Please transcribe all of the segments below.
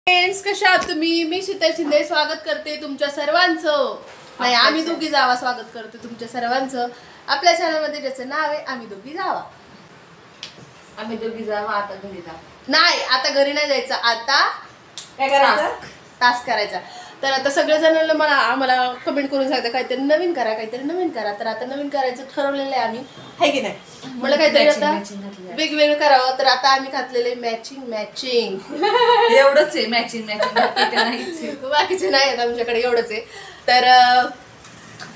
Friends, कशा आहात तुम्ही? मी शीतल शिंदे स्वागत करते तुमच्या सर्वांचं. नाही, आम्ही दोघी जावा स्वागत करते तुमच्या सर्वांचं आपल्या चॅनलमध्ये, ज्याचं नाव आहे आम्ही दोघी जावा. आम्ही दोघी जावा आता घरी जा. नाही, आता घरी नाही जायचं. आता काय करायचं? टास्क करायचा. तर आता सगळेजण आम्हाला कमेंट करून सांगता काहीतरी नवीन करा, काहीतरी नवीन करा. तर आता नवीन करायचं ठरवलेलं आहे आम्ही, आहे की नाही? मला काहीतरी आता वेगवेगळं करावं. तर आता आम्ही घातलेले मॅचिंग एवढंच आहे. मॅचिंग बाकीचे नाही आहेत आमच्याकडे, एवढंच आहे. तर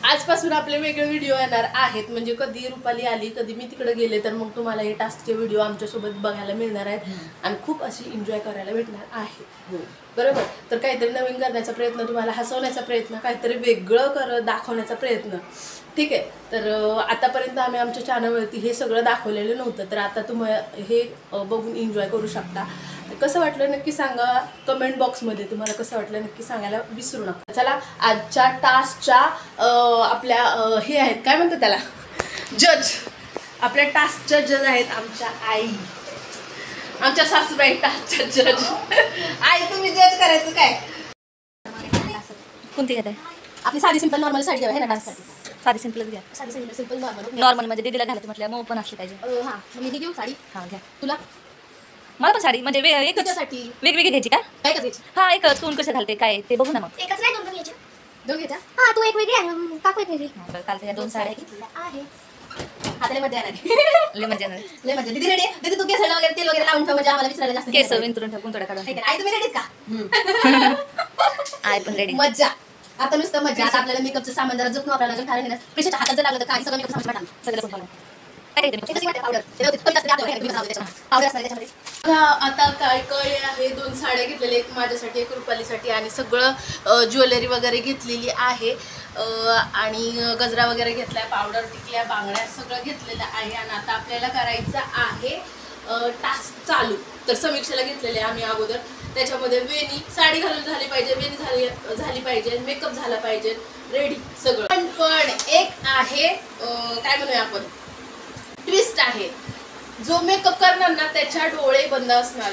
आजपासून आपले वेगळे व्हिडिओ येणार आहेत. म्हणजे कधी रुपाली आली, कधी मी तिकडे गेले, तर मग तुम्हाला हे टास्कचे व्हिडिओ आमच्यासोबत बघायला मिळणार आहेत आणि खूप अशी एन्जॉय करायला भेटणार आहे. बरोबर. तर काहीतरी नवीन करण्याचा प्रयत्न, तुम्हाला हसवण्याचा प्रयत्न, काहीतरी वेगळं दाखवण्याचा प्रयत्न. ठीक आहे. तर आतापर्यंत आम्ही आमच्या चॅनलवरती हे सगळं दाखवलेलं नव्हतं. तर आता तुम्ही हे बघून एन्जॉय करू शकता. कसं वाटलं नक्की सांगा कमेंट बॉक्समध्ये. तुम्हाला कसं वाटलं नक्की सांगायला विसरू नका. चला, आजच्या टास्कच्या आपल्या हे आहेत, काय म्हणतात त्याला, जज. आपल्या टास्कच्या जज आहेत आमच्या आई, आमच्या सासूबाई. टास्कच्या जज आई, तुम्ही जज करायचं काय? कोणती घेत आहे? आपली साधी सिंपल नॉर्मल साडी घ्या ना डान्ससाठी. साधी सिंपलच घ्या. साधी सिंपल नॉर्मल नॉर्मल म्हणजे दीदीला घालायचं म्हटलं मग पण असली पाहिजे. हां, मी घेऊ साडी. हां घ्या. तुला मला पण साडी म्हणजे एकच त्याच्यासाठी वेगवेगळी घ्यायची का? काय घ्यायची? हा, एकच. कोण कसं घालते काय ते बघू ना मग. एकच नाही, दोन घ्यायचे. दोन घ्यायच्या. हा, तू एक वेगळी आणि काकू एक वेगळी. काल त्या 2 साड्या घेतलेल्या आहे. हाताला मध्ये येणार लय मजा येणार. लय मजा. दीदी रेडी? दीदी तू केसाला वगैरे तेल वगैरे लावून ठेव, म्हणजे आम्हाला विसरायला जास्त केस विंतरून ठेवून थोड्या काढून. आई, तुम्ही रेडीत का? आहे पण रेडी. मज्जा. आता नुसतं मज्जा. आता आपल्याला मेकअपचं सामान जरा जपून वापरायला लागेल. कारण प्रेशरच्या हातात जर लागलं तर काही सगळं मेकअप सामान टाकलं सगळं कोण आता काय काय आहे, 2 साड्या घेतलेल्या, एक माझ्यासाठी एक रुपालीसाठी, आणि सगळं ज्वेलरी वगैरे घेतलेली आहे. आणि गजरा वगैरे घेतलाय, पावडर, टिकल्या, बांगड्या सगळं घेतलेलं आहे. आणि आता आपल्याला करायचं आहे टास्क चालू. तर समीक्षेला घेतलेले आम्ही अगोदर. त्याच्यामध्ये वेणी, साडी घालून झाली पाहिजे, वेणी झाली पाहिजे, मेकअप झाला पाहिजे, रेडी सगळं. पण एक आहे, काय म्हणूया आपण, ट्विस्ट आहे. जो मेकअप करणार ना त्याच्या डोळे बंद असणार,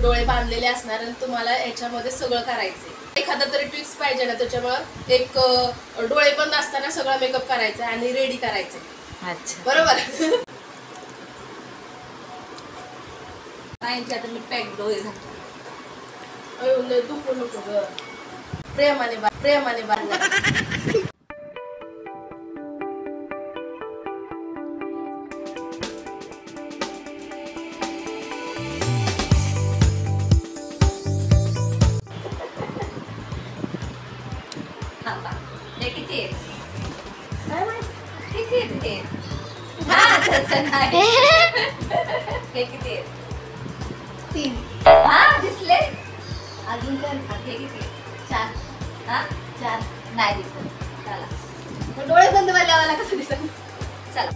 डोळे बांधलेले असणार, आणि तुम्हाला याच्यामध्ये सगळं करायचंय. एखादा तरी ट्विस्ट पाहिजे ना, त्याच्यामुळे एक डोळे बंद असताना सगळं मेकअप करायचं आणि रेडी करायचंय. अच्छा, बरोबर. नाही आता मी पॅक डोळे घालतो. दुखू नको ग, प्रेमाने बांधला. किती किती 3 दिसले अजून तर किती 4. 4 नाही दिसत. चला डोळे बंद झाल्यावर कसं दिसत? चला.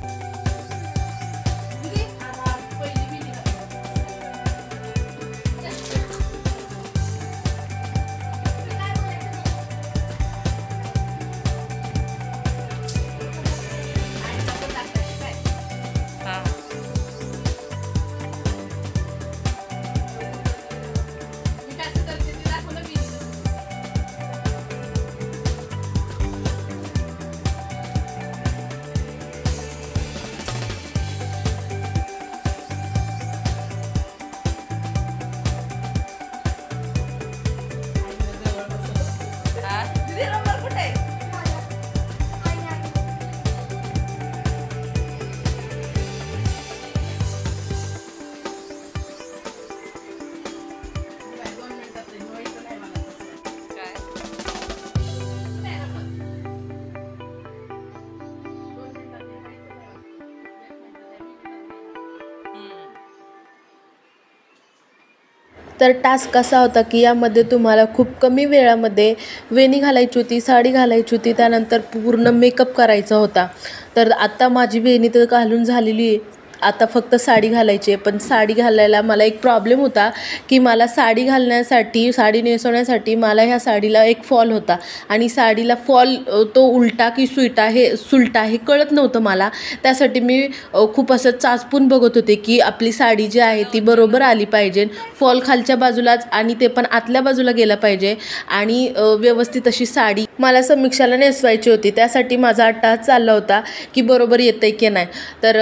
तर टास्क कसा होता की यामध्ये तुम्हाला खूप कमी वेळामध्ये वेणी घालायची होती, साडी घालायची होती, त्यानंतर पूर्ण मेकअप करायचा होता. तर आता माझी वेणी तर घालून झालेली आहे आता फक्त साडी घालायची आहे. पण साडी घालायला मला एक प्रॉब्लेम होता की मला साडी घालण्यासाठी, साडी नेसवण्यासाठी मला ह्या साडीला एक फॉल होता आणि साडीला फॉल तो उलटा की सुलटा हे कळत नव्हतं मला. त्यासाठी मी खूप असं चाचपून बघत होते की आपली साडी जी आहे ती बरोबर आली पाहिजे, फॉल खालच्या बाजूलाच आणि ते पण आतल्या बाजूला गेला पाहिजे आणि व्यवस्थित अशी साडी मला समीक्षाला नेसवायची होती. त्यासाठी माझा अट्टाहास चालला होता की बरोबर येतंय की नाही. तर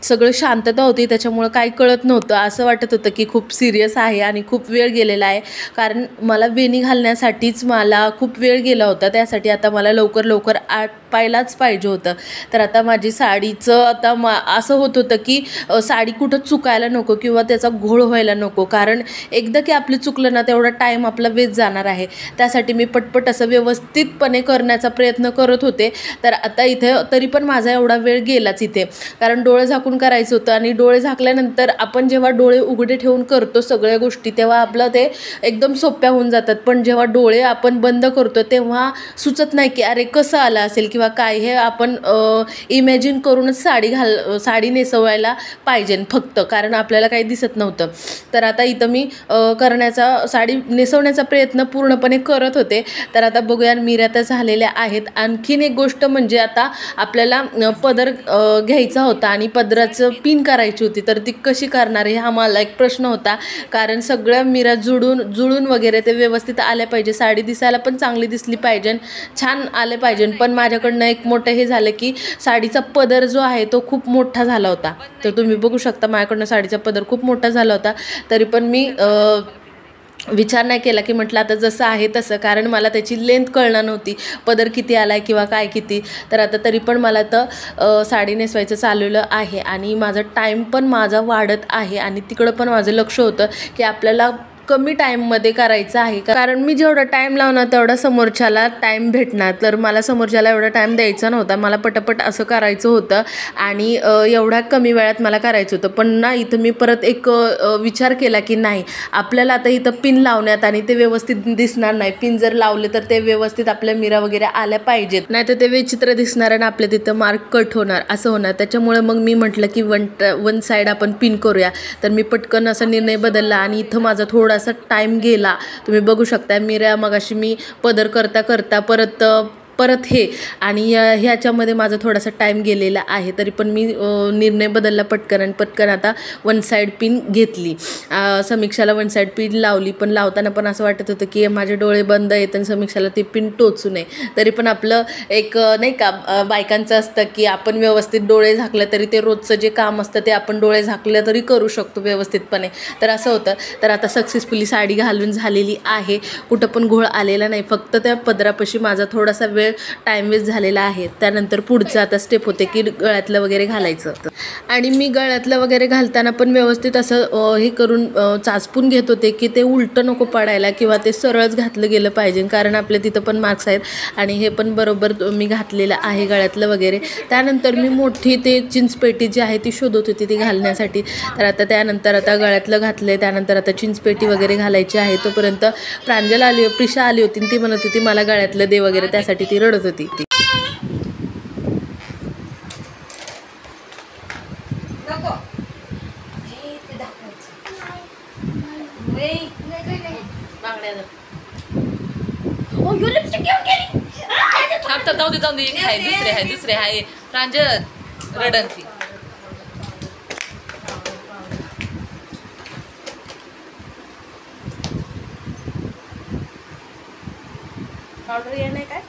सगळं शांतता होती, त्याच्यामुळं काही कळत नव्हतं. असं वाटत होतं की खूप सिरियस आहे आणि खूप वेळ गेलेला आहे, कारण मला वेणी घालण्यासाठीच मला खूप वेळ गेला होता. त्यासाठी आता मला लवकर आटपायलाच पाहिजे होतं. तर आता माझी साडीचं आता असं होत होतं की साडी कुठं चुकायला नको किंवा त्याचा घोळ व्हायला नको, कारण एकदा की आपलं चुकलं ना तेवढा टाईम आपला वेस्ट जाणार आहे. त्यासाठी मी पटपट असं व्यवस्थितपणे करण्याचा प्रयत्न करत होते. तर आता इथे तरी पण माझा एवढा वेळ गेलाच इथे, कारण डोळे झाकून करायचं होतं आणि डोळे झाकल्यानंतर आपण जेव्हा डोळे उघडे ठेवून करतो सगळ्या गोष्टी तेव्हा आपलं ते एकदम सोप्या होऊन जातात. पण जेव्हा डोळे आपण बंद करतो तेव्हा सुचत नाही की अरे कसं आलं असेल किंवा काय. हे आपण इमॅजिन करूनच साडी नेसवायला पाहिजे फक्त, कारण आपल्याला काही दिसत नव्हतं. तर आता इथं मी साडी नेसवण्याचा प्रयत्न पूर्णपणे करत होते. तर आता बघूया मिऱ्या तर झालेल्या आहेत. आणखीन एक गोष्ट म्हणजे आता आपल्याला पदर घ्यायचा होता आणि पदराचं पिन करायची होती. तर ती कशी करणार हा मला एक प्रश्न होता, कारण सगळ्या मिऱ्या जुळून वगैरे ते व्यवस्थित आल्या पाहिजे, साडी दिसायला पण चांगली दिसली पाहिजे, छान आले पाहिजे. पण माझ्याकडनं एक मोठं हे झालं की साडीचा पदर जो आहे तो खूप मोठा झाला होता. तर तुम्ही बघू शकता माझ्याकडनं साडीचा पदर खूप मोठा झाला होता. तरी पण मी विचार नाही केला की म्हटलं आता जसं आहे तसं, कारण मला त्याची लेंथ कळणार नव्हती, पदर किती आला आहे किंवा काय किती. तर आता तरी पण मला तर साडी नेसवायचं चालवलं आहे आणि माझा टाईम पण माझा वाढत आहे आणि तिकडं पण माझं लक्ष होतं की आपल्याला कमी टाईममध्ये करायचं आहे, कारण मी जेवढा टाईम लावणार तेवढा समोरच्याला टाईम भेटणार. तर मला समोरच्याला एवढा टाईम द्यायचा नव्हता, मला पटापट असं करायचं होतं आणि एवढ्या कमी वेळात मला करायचं होतं. पण ना इथं मी परत एक विचार केला की नाही, आपल्याला आता इथं पिन लावण्यात आणि ते व्यवस्थित दिसणार नाही. पिन जर लावले तर ते व्यवस्थित आपल्या मिरा वगैरे आल्या पाहिजेत, नाही तर ते विचित्र दिसणार आणि आपल्या तिथं मार्क कट होणार, असं होणार. त्याच्यामुळे मग मी म्हटलं की वन साईड आपण पिन करूया. तर मी पटकन असा निर्णय बदलला आणि इथं माझा थोडासा टाईम गेला. तुम्ही बघू शकता मिऱ्या मगाशी मी पदर करता परत हे आणि ह्याच्यामध्ये माझा थोडासा टाईम गेलेला आहे. तरी पण मी निर्णय बदलला पटकन आता वन साईड पिन घेतली. समीक्षाला वन साईड पिन लावली, पण लावताना पण असं वाटत होतं की माझे डोळे बंद आहेत आणि समीक्षाला ती पिन टोचू नये. तरी पण आपलं एक नाही का बायकांचं असतं की आपण व्यवस्थित डोळे झाकलं तरी ते रोजचं जे काम असतं ते आपण डोळे झाकलं तरी करू शकतो व्यवस्थितपणे. तर असं होतं. तर आता सक्सेसफुली साडी घालून झालेली आहे, कुठं पण घोळ आलेला नाही, फक्त त्या पदरापाशी माझा थोडासा वेळ टाईम वेस्ट झालेला आहे. त्यानंतर पुढचं आता स्टेप होते की गळ्यातलं वगैरे घालायचं. आणि मी गळ्यातलं वगैरे घालताना पण व्यवस्थित असं हे करून चाचपून घेत होते की ते उलटं नको पडायला किंवा ते सरळच घातलं गेलं पाहिजे, कारण आपल्या तिथं पण मार्क्स आहेत. आणि हे पण बरोबर मी घातलेलं आहे गळ्यातलं वगैरे. त्यानंतर मी मोठी ते चिंचपेटी जी आहे ती शोधत होती ती घालण्यासाठी. तर आता त्यानंतर आता गळ्यातलं घातलं, त्यानंतर आता चिंचपेटी वगैरे घालायची आहे. तोपर्यंत प्रिशा आली होती आणि ती म्हणत होती मला गळ्यातलं दे वगैरे, त्यासाठी ती रडत होती. नको जाऊ दे दुसरे आहे प्रांजल रडंती. ऑर्डर येणार काय?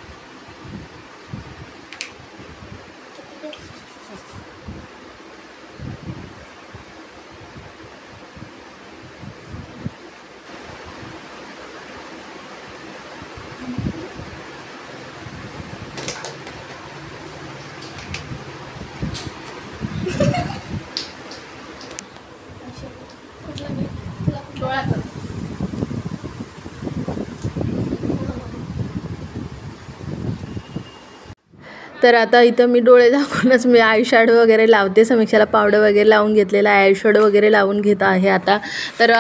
तर आता इथं मी डोळे दाखवूनच मी आय शॅडो वगैरे लावते. समीक्षाला पावडर वगैरे लावून घेतलेला आहे, आय शॅडो वगैरे लावून घेत आहे आता. तर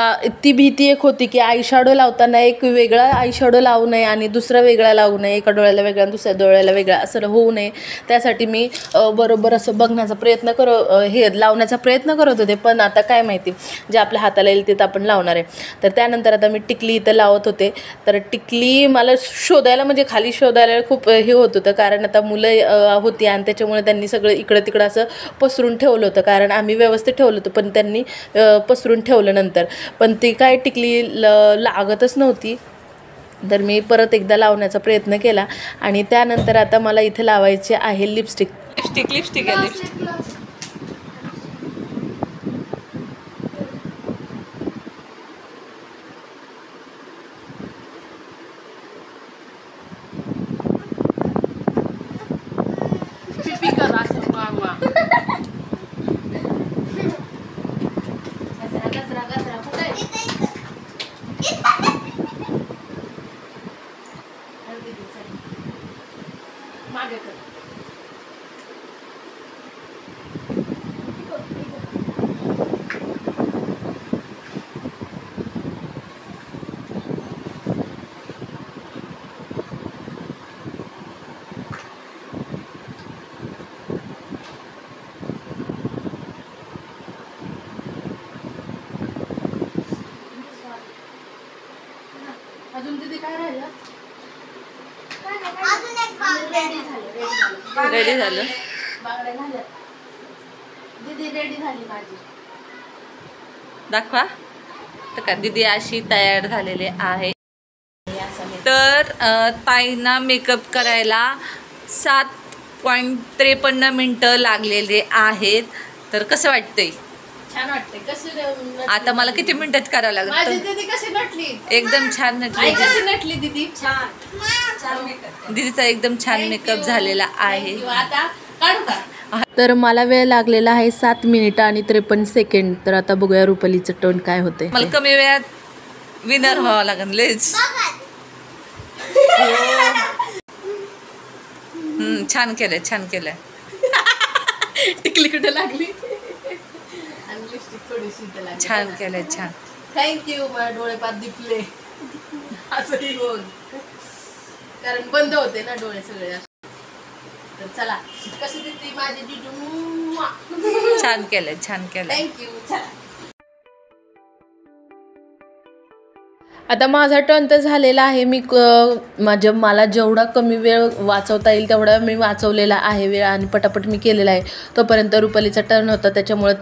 ती भीती एक होती की आय शॅडो लावताना एक वेगळा आय शॅडो लावू नये आणि दुसरा वेगळा लावू नये, एका डोळ्याला वेगळा दुसऱ्या डोळ्याला वेगळा असं होऊ नये. त्यासाठी मी बरोबर असं बघण्याचा प्रयत्न लावण्याचा प्रयत्न करत होते. पण आता काय माहिती, जे आपल्या हाताला येईल तिथं आपण लावणार आहे. तर त्यानंतर आता मी टिकली इथं लावत होते. तर टिकली मला शोधायला म्हणजे खाली शोधायला खूप हे होत होतं, कारण आता मुलं होती आणि त्याच्यामुळे त्यांनी सगळं इकडं तिकडं असं पसरून ठेवलं होतं. कारण आम्ही व्यवस्थित ठेवलं होतं पण त्यांनी पसरून ठेवलं नंतर. पण ती काय टिकली लागतच नव्हती. तर मी परत एकदा लावण्याचा प्रयत्न केला आणि त्यानंतर आता मला इथे लावायचे आहे लिपस्टिक. लिपस्टिक आहे लिपस्टिक. पिपी कर असं मागवा. गजरा कुठे आहे? मागे कर. अजून दीदी काय राहिलं? रेडी झालं. बांगड्या झाल्या. दीदी रेडी झाली माझी. दाखवा. तर का दीदी अशी तयार झालेली आहे. तर ताईंना मेकअप करायला 7.53 मिनटं लागलेले आहेत. तर कसं वाटतंय? छान वाटते. कशी आता मला किती मिनिटात करावं माझी लागतं? दीदी कशी नटली? एकदम छान आई नटली. कशी नटली दीदी? छान मेकअप. दीदीचा एकदम छान मेकअप झालेला आहे. आता काढू का? तर मला वेळ लागलेला आहे 7 मिनिटं आणि 53 सेकंड. तर आता बघूया रुपालीचं टोन काय होते. मला कमी वेळात विनर व्हावं लागेल लेच. छान केलंय, छान केलंय. टिकली कुठे लागली आणि लिपस्टिक थोडीशी इथं लागली. छान केलंय, छान. थँक्यू. मला डोळे पात दिपले असंही होऊन, कारण बंद होते ना डोळे सगळे. तर चला, कशी दिसते माझी डिडू? छान केलंय, छान केलंय. थँक्यू. चला. आता माझा टर्न तर झालेला आहे. मला जेवढा कमी वेळ वाचवता येईल तेवढा मी वाचवलेला आहे वेळ आणि पटापट मी केलेला आहे. तोपर्यंत रुपालीचा टर्न होता, त्याच्यामुळं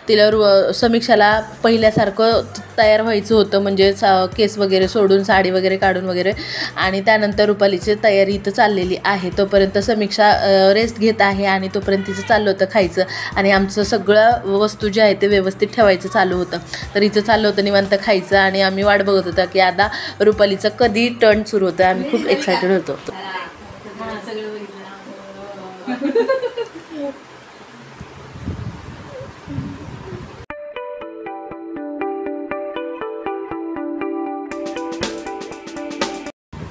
तिला समीक्षाला पहिल्यासारखं तयार व्हायचं होतं, म्हणजे केस वगैरे सोडून साडी वगैरे काढून वगैरे. आणि त्यानंतर रुपालीची तयारी इथं चाललेली आहे. तोपर्यंत समीक्षा रेस्ट घेत आहे आणि तोपर्यंत तिचं चाललं होतं खायचं आणि आमचं सगळं वस्तू जे आहे ते व्यवस्थित ठेवायचं चालू होतं. तर हिचं चाललं होतं निवांत खायचं आणि आम्ही वाट बघत होतो की आता रुपालीचं कधी टर्न सुरू होतं. आम्ही खूप एक्सायटेड होतो. सगळं बघितलं.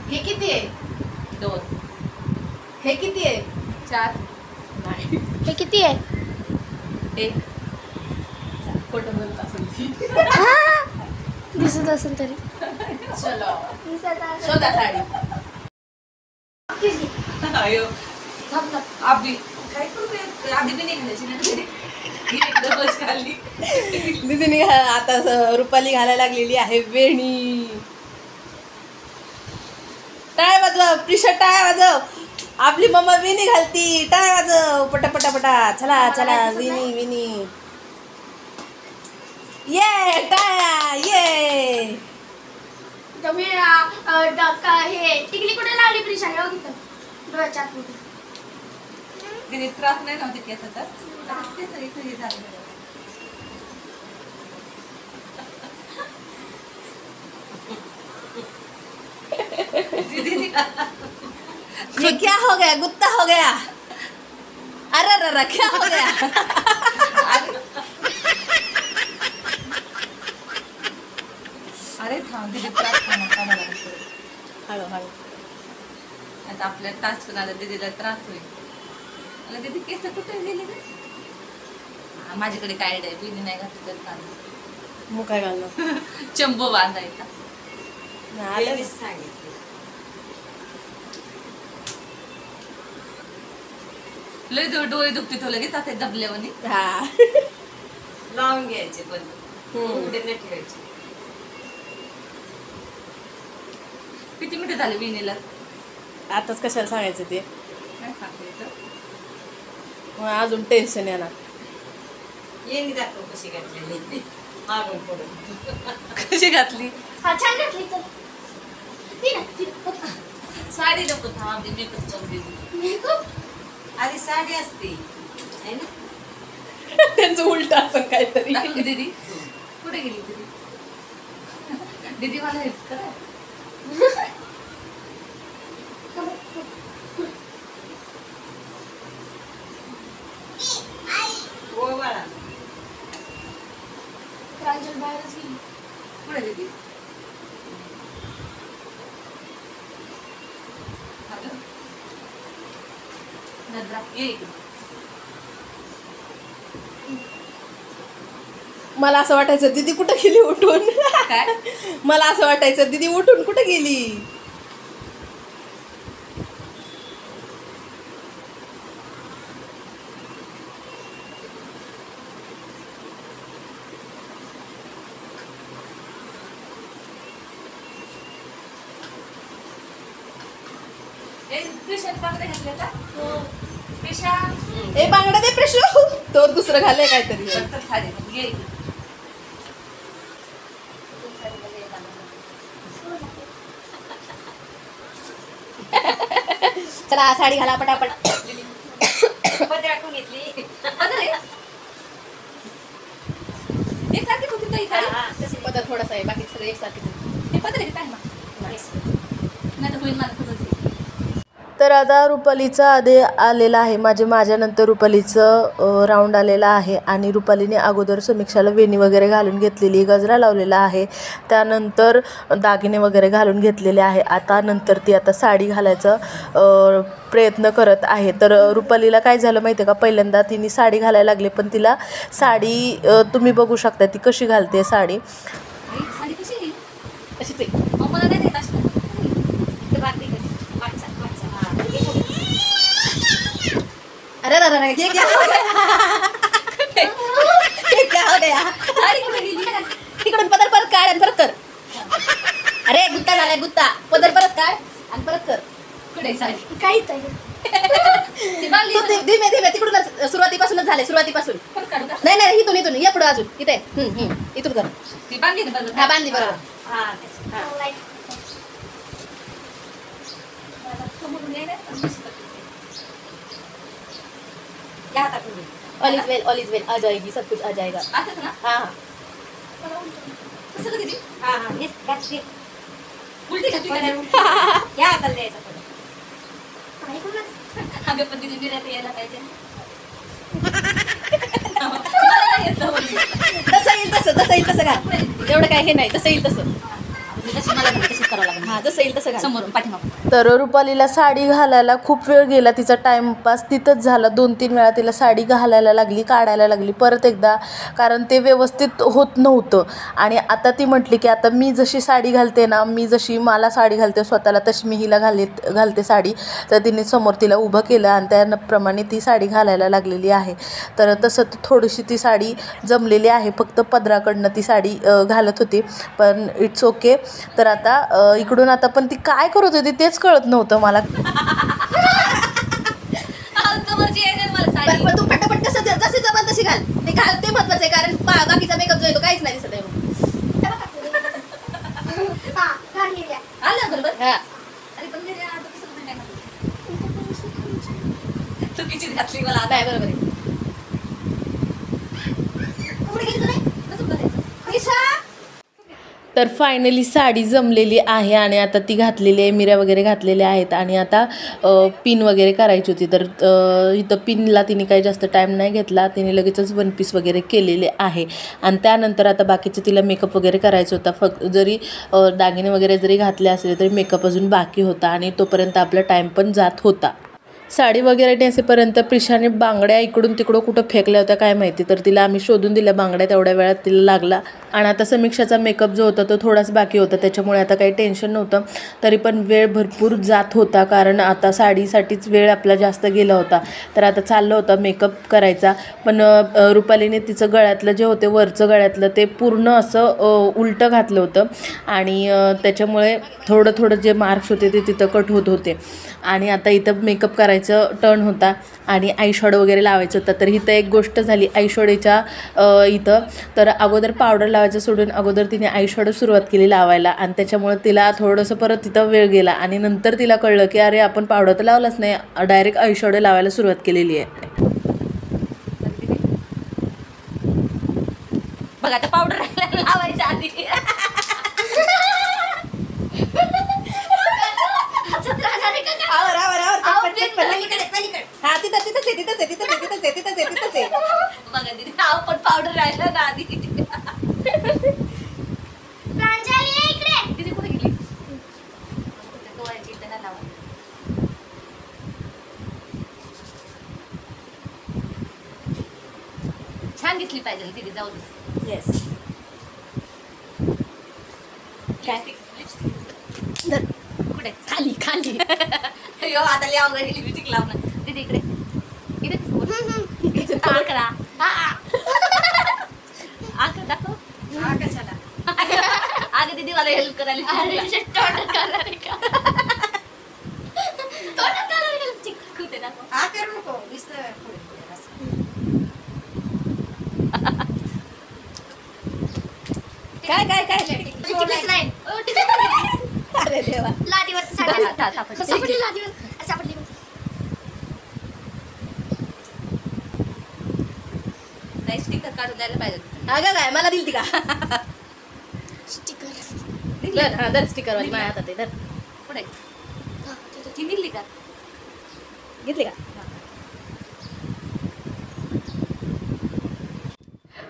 हे किती आहे? 2. हे किती आहे? 4. नाही, हे किती आहे? 1. खोटं बोलत असेल ती. दिसत असेल तरी. चलो शोधा साडी. दीदीने आता रुपाली घालायला लागलेली आहे वेणी. टाळ वाजव प्रिशा, टाळ वाजव. आपली मम्मा वेणी घालती. टाळ वाजव पटा पटा पटा. चला चला विनी विनी. ये टाळ्या ये. तुम्ही हे टिकली कुठे लावली प्रिशा? हो तिथं डोळ्याच्या आतमध्ये. तिने त्रास नाही नव्हते केस तर इथं हे झालं. ये क्या हो गया? गुत्ता हो गया. अरे अरे क्या हो गया? अरे थांब दीदी त्रास नका मला. हळू हळू. आता आपल्या टास्क झाला दीदीला त्रास होईल. मला दीदी केस कुठे गेले रे? माझ्याकडे काय आयडिया आहे, बिनी नाही घातली तर चालेल. मग काय घालणार? चंबो बांधायचा. लय डोळे दुखते तो लगेच आता दबल्यावानी. हा लावून घ्यायचे पण उघडे नाही ठेवायचे. किती मिनिटं झाले विणीला? आताच कशाला सांगायचं ते, काय सांगायचं? मग अजून टेन्शन येणार. येणी दाखव कशी घातलेली मागून पडून. कशी घातली? हा छान घातली. चल ती ना ती साडी नको थांब, मेकअप चालू दे. मेकअप आधी साडी असते है ना. त्यांचं उलट असं काहीतरी. दाखव दीदी कुठे गेली दीदी? दीदी मला हेल्प करा. हो बाळा. प्रांजल बाहेरच गेली. कुठे दीदी? नद्रा ये इकडे. मला असं वाटायचं दीदी कुठं गेली उठून. काय? मला असं वाटायचं दीदी उठून कुठं गेली. ए पेशंट बांगडे घातले का? पेशा ए बांगडा दे प्रश्न, तो दुसरं घालय काहीतरी. साडी ये इकडे. चला साडी घाला पटापट. पदर टाकून घेतली. अरे एक सारखी होती ताई साडी. पदर थोडासा आहे, बाकी सगळं एकसारखीच. हे पदर आहे काय ना? नाही तर होईल मला खरंच. तर आता रुपालीचा आधी आलेला आहे, माझ्यानंतर रुपालीचं राऊंड आलेला आहे आणि रुपालीने अगोदर समीक्षाला वेणी वगैरे घालून घेतलेली, गजरा लावलेला आहे, त्यानंतर दागिने वगैरे घालून घेतलेले आहे. आता साडी घालायचा प्रयत्न करत आहे. तर रुपालीला काय झालं माहिती आहे का, पहिल्यांदा तिने साडी घालायला लागली, पण तिला साडी तुम्ही बघू शकता ती कशी घालते साडी. साडी कशी आहे? अशीच आहे. मला नाही देत अशी. अरे अरे ये क्या हो गया? ये क्या हो गया? साडी कुठे गेली? तिकडून पदर परत काढ आणि परत कर. अरे गुत्ता झालाय गुत्ता. पदर परत काढ आणि परत कर. कुठे आहे साडी? काही तरी ती बांधली तू धीमे धीमे तिकडूनच सुरुवातीपासूनच झाले, सुरुवातीपासून. परत काढू का? नाही इथून ये पुढे अजून. इथे इथून कर. ती बांधली ना बरोबर. हा बांधली बरोबर. हा समोरून यायला या टाकून घे. ऑल इज वेल आ जाएगी, सब कुछ आ जाएगा. असंच ना? हाँ कसं दीदी? हा हा हेच घातली. उलटी घातली का पदर नाही? उलटी. या हाताला द्यायचा पदर. काय कोणाच अगं पण दीदी बिर्याणी यायला पाहिजे. मला नाही येत जवळ. तसं येईल तसं घाल. एवढं काय हे नाही, तसं येईल तसं. मी तशी मला घाल, तशीच करावं लागेल. हा जसं येईल तसं घाल. समोरून पाठीमागून. तर रुपालीला साडी घालायला खूप वेळ गेला, तिचा टाईमपास तिथंच झाला. 2-3 वेळा तिला साडी घालायला लागली, काढायला लागली परत एकदा, कारण ते व्यवस्थित होत नव्हतं. आणि आता ती म्हटली की आता मी जशी साडी घालते ना, मी जशी मला साडी घालते स्वतःला, तशी मी हिला घालते साडी. तर तिने समोर तिला उभं केलं आणि त्याप्रमाणे ती साडी घालायला लागलेली आहे. तर तसं थोडीशी ती साडी जमलेली आहे, फक्त पदराकडनं ती साडी घालत होती, पण इट्स ओके. तर आता इकडून आता पण ती काय करत होती तेच कळत नव्हतं मला. समोरची यायला मला साडी. पण तू पटापट कसं जशी जमल तशी घाल. ते घाल ते महत्वाचं आहे, कारण बाकीचा मेकअप जो आहे तो काहीच नाही दिसत आहे. हा घालली द्या. आलं बरोबर. हा अरे पण मेरे आता कसं नाही घातली. चुकीचीच घातली मला आता. नाही बरोबर आहे. पुढे गेली नाही कसं बघायचं? निशा तर फायनली साडी जमलेली आहे आणि आता ती घातलेली आहे, मिऱ्या वगैरे घातलेल्या आहेत आणि आता पिन वगैरे करायची होती. तर इथं पिनला तिने काही जास्त टाईम नाही घेतला, तिने लगेचच 1 पीस वगैरे केलेले आहे. आणि त्यानंतर आता बाकीचं तिला मेकअप वगैरे करायचं होता. फक्त जरी दागिने वगैरे जरी घातले असले तरी मेकअप अजून बाकी होता आणि तोपर्यंत आपला टाईम पण जात होता. साडी वगैरे नेसेपर्यंत प्रिशाने बांगड्या इकडून तिकडं कुठं फेकल्या होत्या काय माहिती, तर तिला आम्ही शोधून दिल्या बांगड्या, तेवढ्या वेळात तिला लागला. आणि आता समीक्षाचा मेकअप जो होता तो थोडाच बाकी होता, त्याच्यामुळे आता काही टेन्शन नव्हतं. तरी पण वेळ भरपूर जात होता, कारण आता साडीसाठीच वेळ आपला जास्त गेला होता. तर आता चाललं होतं मेकअप करायचा, पण रुपालीने तिचं गळ्यातलं जे होते वरचं गळ्यातलं ते पूर्ण असं उलटं घातलं होतं आणि त्याच्यामुळे थोडं थोडं जे मार्क्स होते ते तिथं कट होत होते. आणि आता इथं मेकअप करायचं टर्न होता आणि आयशॅडो वगैरे लावायचं होतं. तर इथं एक गोष्ट झाली आयशॅडोच्या इथं, तर अगोदर पावडर लावायचं सोडून अगोदर तिने आयशॅडो सुरुवात केली लावायला आणि त्याच्यामुळे तिला थोडंसं परत तिथं वेळ गेला आणि नंतर तिला कळलं की अरे आपण पावडर तर लावलाच नाही, डायरेक्ट आयशॅडो लावायला सुरुवात केलेली आहे. बघा आता पावडर लावायच्या आधी बघा दीदी आपण पावडर राहिला ना आधी. प्रांजली ये इकडे. दीदी कुठे गेली? डोळ्याची इथं ना लावा. छान दिसली पाहिजे दीदी, जाऊ दे. येस. काय कुठे? खाली खाली. अयो आता लय अवघड गेली लिपस्टिक लावणं. दीदी इकडे इकडे आकरा. आकरा दाखव. कशाला अगं दीदी मला हेल्प करायला. अरे तोंड कलर का? तोंड कलर का? कुठे दाखव. हा करू नको नुसतं पुढे पुढे असं. काय काय काय टिकलीच नाही. अरे देवा. लादीवर सापडली लादीवर सापडली. नाही स्टिकर काढून द्यायला पाहिजे. अगं काय मला दिली ती का? स्टिकर. धर, हा धर स्टिकर वाली माझ्या हातात आहे, धर. पुढे ती दिली का? घेतली का?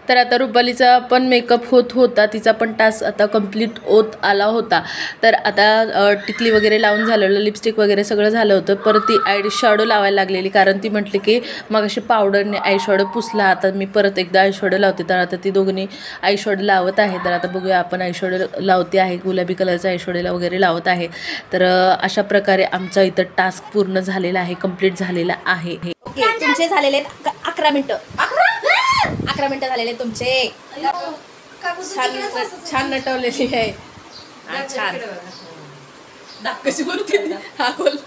तर आता रुपालीचा पण मेकअप होत होता, तिचा पण टास्क आता कंप्लीट होत आला होता. तर आता टिकली वगैरे लावून झालेलं, लिपस्टिक वगैरे सगळं झालं होतं. परत ती आयशॅडो लावायला लागलेली, कारण ती म्हटली की मग अशी पावडरने आयशॅडो पुसला, आता मी परत एकदा आयशॅडो लावते. तर आता ती दोघींनी आयशॅडो लावत आहे. तर आता बघूया आपण आयशॅडो लावते आहे, गुलाबी कलरचा आयशॅडोला वगैरे लावत आहे. तर अशा प्रकारे आमचा इथं टास्क पूर्ण झालेला आहे, कंप्लीट झालेला आहे. ओके, तुमचे झालेले 11 मिनिटं. 11 मिनिटं झालेले तुमचे. छान छान नटवलेली आहे. हा, छान. कशी बोलते हा बोल.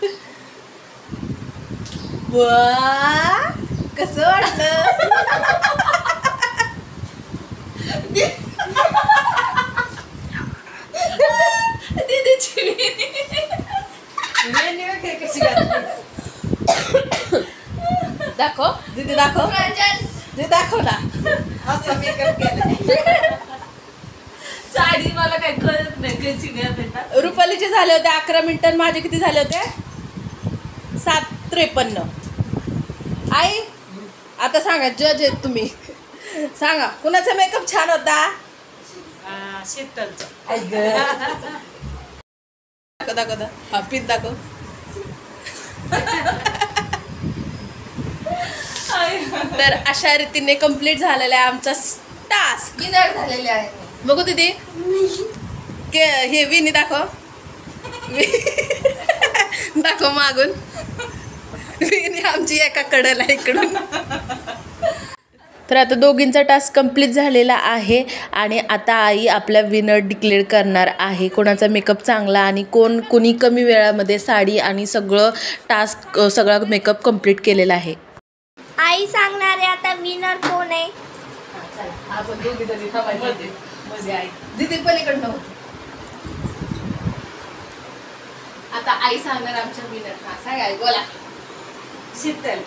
वा कसं वाटलं? दीदीची कशी घातली? दाखव दीदी, दाखव दीदी, दाखव ना. असं मेकअप केलं. साडी मला काय कळत नाही कशी घालतात. रुपालीचे झाले होते 11 मिनिटं, माझे किती झाले होते? 7:53. आई आता सांगा, जज आहेत तुम्ही, सांगा कुणाचा मेकअप छान होता? शीतलचं. दाखव दाखव, हा पीत दाखव. तर अशा रीतीने कंप्लीट झालेला आहे आमचा टास्क. विनर झालेले आहे. बघू दीदी के हे विनी दाखव. दाखव मागून. विनी आमची एका कडेला इकडून. तर आता दोघींचा टास्क कंप्लीट झालेला आहे आणि आता आई आपल्या विनर डिक्लेअर करणार आहे, कोणाचा मेकअप चांगला आणि कोणी कमी वेळामध्ये साडी आणि सगळं टास्क सगळा मेकअप कंप्लीट केलेला आहे. आई सांगणार आहे आता विनर कोण आहे. आपण दोघी जणी मध्ये आई दीदी पलीकडनं होती. आता आई सांगणार आमच्या विनर. हा सांग आई, बोला. शीतल.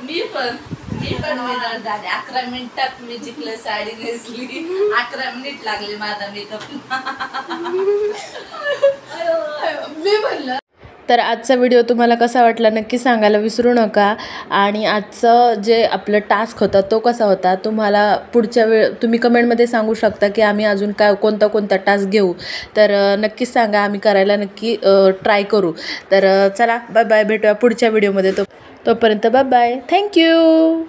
मी पण विनर झाले. 11 मिनिटात मी जिंकलं, साडी नेसली. 11 मिनिट लागले माझा मेकअप. मी म्हणलं तर आजचा व्हिडिओ तुम्हाला कसा वाटला नक्की सांगायला विसरू नका. आणि आजचं जे आपलं टास्क होता तो कसा होता तुम्हाला पुढच्या तुम्ही कमेंटमध्ये सांगू शकता की आम्ही अजून काय कोणता टास्क घेऊ. तर नक्कीच सांगा, आम्ही करायला नक्की ट्राय करू. तर चला बाय बाय, भेटूया पुढच्या व्हिडिओमध्ये. तोपर्यंत बाय बाय, थँक्यू.